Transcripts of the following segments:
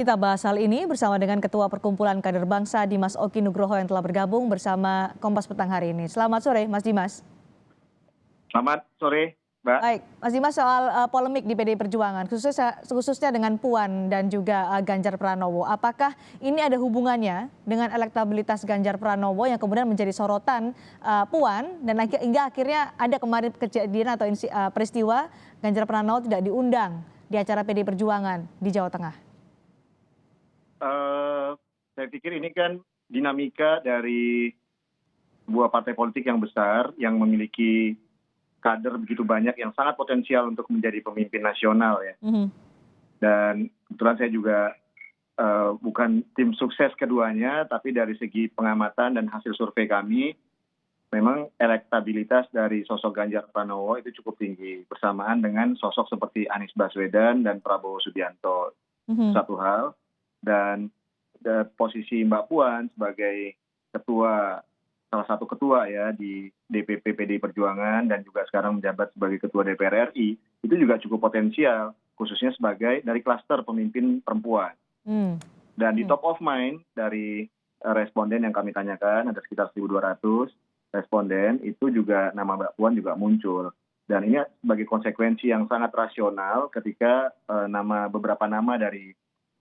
Kita bahas hal ini bersama dengan Ketua Perkumpulan Kader Bangsa Dimas Oki Nugroho yang telah bergabung bersama Kompas Petang hari ini. Selamat sore Mas Dimas. Selamat sore, Mbak. Baik, Mas Dimas, soal polemik di PDI Perjuangan, khususnya dengan Puan dan juga Ganjar Pranowo. Apakah ini ada hubungannya dengan elektabilitas Ganjar Pranowo yang kemudian menjadi sorotan Puan dan hingga akhirnya ada kemarin kejadian atau peristiwa Ganjar Pranowo tidak diundang di acara PDI Perjuangan di Jawa Tengah? Saya pikir ini kan dinamika dari sebuah partai politik yang besar yang memiliki kader begitu banyak yang sangat potensial untuk menjadi pemimpin nasional ya. Dan kebetulan saya juga bukan tim sukses keduanya, tapi dari segi pengamatan dan hasil survei kami, memang elektabilitas dari sosok Ganjar Pranowo itu cukup tinggi bersamaan dengan sosok seperti Anies Baswedan dan Prabowo Subianto. Satu hal. Dan posisi Mbak Puan sebagai salah satu ketua ya di DPP PDI Perjuangan dan juga sekarang menjabat sebagai ketua DPR RI, itu juga cukup potensial, khususnya sebagai dari klaster pemimpin perempuan. Dan di top of mind dari responden yang kami tanyakan, ada sekitar 1.200 responden, itu juga nama Mbak Puan juga muncul. Dan ini sebagai konsekuensi yang sangat rasional ketika beberapa nama dari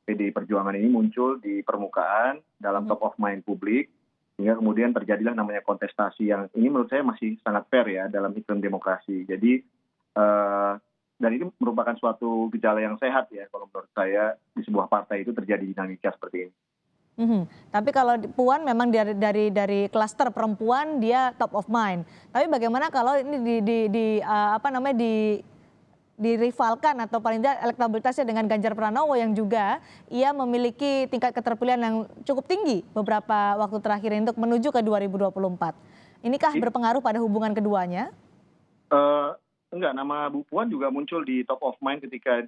PDI Perjuangan ini muncul di permukaan dalam top of mind publik, sehingga kemudian terjadilah namanya kontestasi yang ini menurut saya masih sangat fair ya dalam iklim demokrasi. Jadi dan ini merupakan suatu gejala yang sehat ya kalau menurut saya di sebuah partai itu terjadi dinamika seperti ini. Tapi kalau Puan memang dari klaster perempuan dia top of mind. Tapi bagaimana kalau ini dirivalkan atau paling tidak elektabilitasnya dengan Ganjar Pranowo yang juga ia memiliki tingkat keterpilihan yang cukup tinggi beberapa waktu terakhir ini untuk menuju ke 2024. Inikah berpengaruh pada hubungan keduanya? Enggak, nama Bu Puan juga muncul di top of mind ketika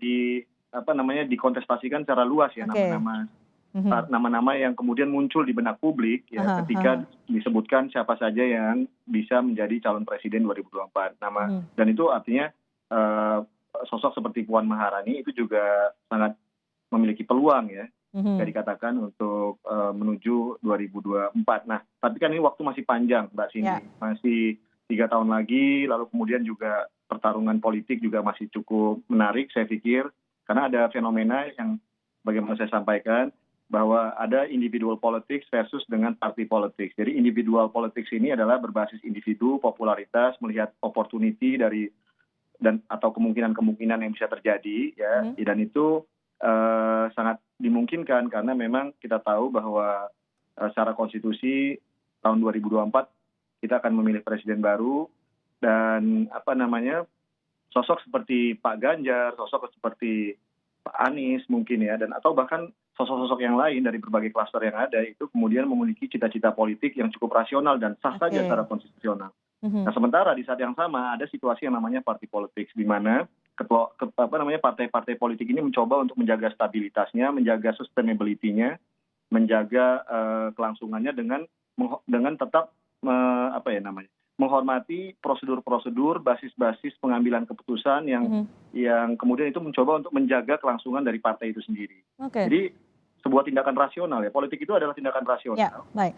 dikontestasikan secara luas ya, nama-nama yang kemudian muncul di benak publik ya ketika disebutkan siapa saja yang bisa menjadi calon presiden 2024. Dan itu artinya sosok seperti Puan Maharani itu juga sangat memiliki peluang ya, bisa dikatakan untuk menuju 2024. Nah, tapi kan ini waktu masih panjang, Mbak Cindy, masih 3 tahun lagi, lalu kemudian juga pertarungan politik juga masih cukup menarik, saya pikir, karena ada fenomena yang bagaimana saya sampaikan, bahwa ada individual politics versus dengan party politics. Jadi individual politics ini adalah berbasis individu, popularitas, melihat opportunity atau kemungkinan-kemungkinan yang bisa terjadi ya, dan itu sangat dimungkinkan karena memang kita tahu bahwa secara konstitusi tahun 2024 kita akan memilih presiden baru dan sosok seperti Pak Ganjar, sosok seperti Pak Anies mungkin ya, dan atau bahkan sosok-sosok yang lain dari berbagai klaster yang ada itu kemudian memiliki cita-cita politik yang cukup rasional dan sah saja secara konstitusional. Nah, sementara di saat yang sama ada situasi yang namanya party politics, di mana partai-partai politik ini mencoba untuk menjaga stabilitasnya, menjaga sustainability-nya, menjaga kelangsungannya dengan tetap menghormati prosedur-prosedur, basis-basis pengambilan keputusan yang kemudian itu mencoba untuk menjaga kelangsungan dari partai itu sendiri. Jadi sebuah tindakan rasional ya, politik itu adalah tindakan rasional. Ya, baik.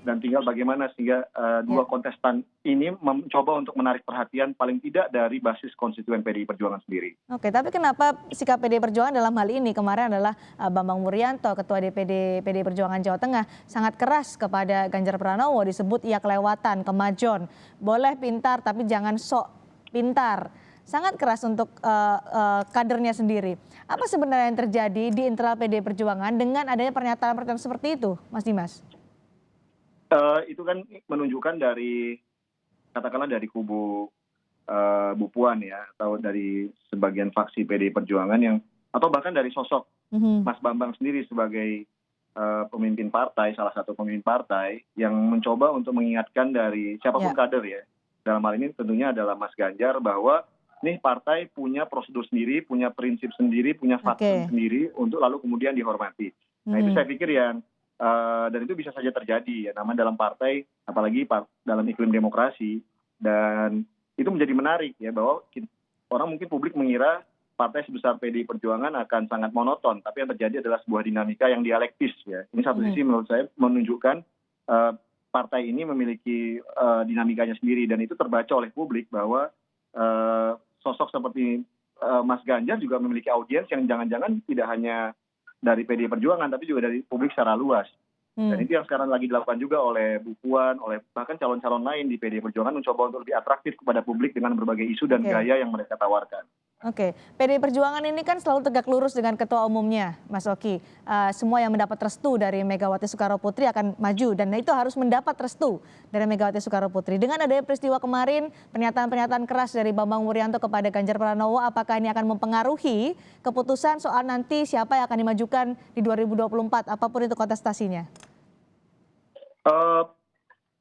Dan tinggal bagaimana sehingga dua kontestan ini mencoba untuk menarik perhatian paling tidak dari basis konstituen PDI Perjuangan sendiri. Oke, tapi kenapa sikap PDI Perjuangan dalam hal ini kemarin adalah Bambang Wuryanto, Ketua DPD PDI Perjuangan Jawa Tengah, sangat keras kepada Ganjar Pranowo, disebut ia kelewatan, kemajon, boleh pintar tapi jangan sok pintar. Sangat keras untuk kadernya sendiri. Apa sebenarnya yang terjadi di internal PDI Perjuangan dengan adanya pernyataan-pernyataan seperti itu, Mas Dimas? Itu kan menunjukkan katakanlah dari kubu Bu Puan ya, atau dari sebagian faksi PDI Perjuangan atau bahkan dari sosok Mas Bambang sendiri sebagai pemimpin partai, salah satu pemimpin partai yang mencoba untuk mengingatkan dari siapapun kader ya. Dalam hal ini tentunya adalah Mas Ganjar bahwa nih partai punya prosedur sendiri, punya prinsip sendiri, punya fakta sendiri untuk lalu kemudian dihormati. Nah itu saya pikir dan itu bisa saja terjadi ya, namanya dalam partai, apalagi dalam iklim demokrasi, dan itu menjadi menarik ya bahwa orang mungkin publik mengira partai sebesar PDI Perjuangan akan sangat monoton, tapi yang terjadi adalah sebuah dinamika yang dialektis ya. Ini satu sisi menurut saya menunjukkan partai ini memiliki dinamikanya sendiri, dan itu terbaca oleh publik bahwa sosok seperti Mas Ganjar juga memiliki audiens yang jangan-jangan tidak hanya dari PDI Perjuangan tapi juga dari publik secara luas. Dan itu yang sekarang lagi dilakukan juga oleh Bu Puan, oleh bahkan calon-calon lain di PDI Perjuangan, mencoba untuk lebih atraktif kepada publik dengan berbagai isu dan gaya yang mereka tawarkan. Oke, PDI Perjuangan ini kan selalu tegak lurus dengan ketua umumnya, Mas Oki. Semua yang mendapat restu dari Megawati Soekarno Putri akan maju, dan itu harus mendapat restu dari Megawati Soekarno Putri. Dengan adanya peristiwa kemarin, pernyataan-pernyataan keras dari Bambang Wuryanto kepada Ganjar Pranowo, apakah ini akan mempengaruhi keputusan soal nanti siapa yang akan dimajukan di 2024, apapun itu kontestasinya?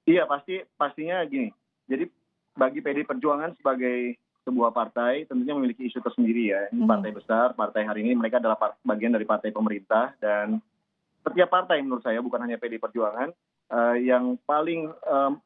Iya, pastinya gini. Jadi bagi PDI Perjuangan sebagai sebuah partai tentunya memiliki isu tersendiri ya. Ini partai besar, partai hari ini mereka adalah bagian dari partai pemerintah, dan setiap partai menurut saya, bukan hanya PDI Perjuangan, yang paling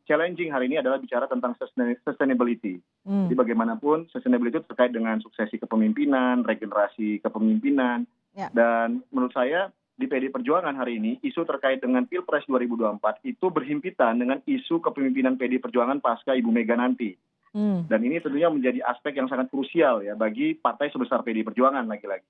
challenging hari ini adalah bicara tentang sustainability. Jadi bagaimanapun sustainability itu terkait dengan suksesi kepemimpinan, regenerasi kepemimpinan, dan menurut saya di PDI Perjuangan hari ini isu terkait dengan Pilpres 2024 itu berhimpitan dengan isu kepemimpinan PDI Perjuangan pasca Ibu Mega nanti. Dan ini tentunya menjadi aspek yang sangat krusial ya bagi partai sebesar PDI Perjuangan lagi-lagi.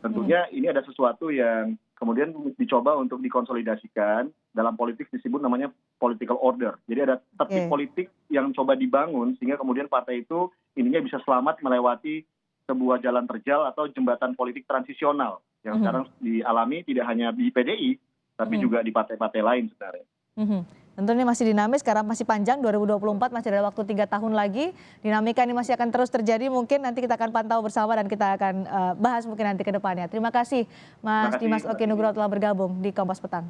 Tentunya ini ada sesuatu yang kemudian dicoba untuk dikonsolidasikan, dalam politik disebut namanya political order. Jadi ada tertib politik yang coba dibangun sehingga kemudian partai itu ininya bisa selamat melewati sebuah jalan terjal atau jembatan politik transisional yang sekarang dialami tidak hanya di PDI tapi juga di partai-partai lain sebenarnya. Tentunya masih dinamis, karena masih panjang 2024, masih ada waktu 3 tahun lagi. Dinamika ini masih akan terus terjadi, mungkin nanti kita akan pantau bersama dan kita akan bahas mungkin nanti ke depannya. Terima kasih Mas Dimas Oki Nugroho telah bergabung di Kompas Petang.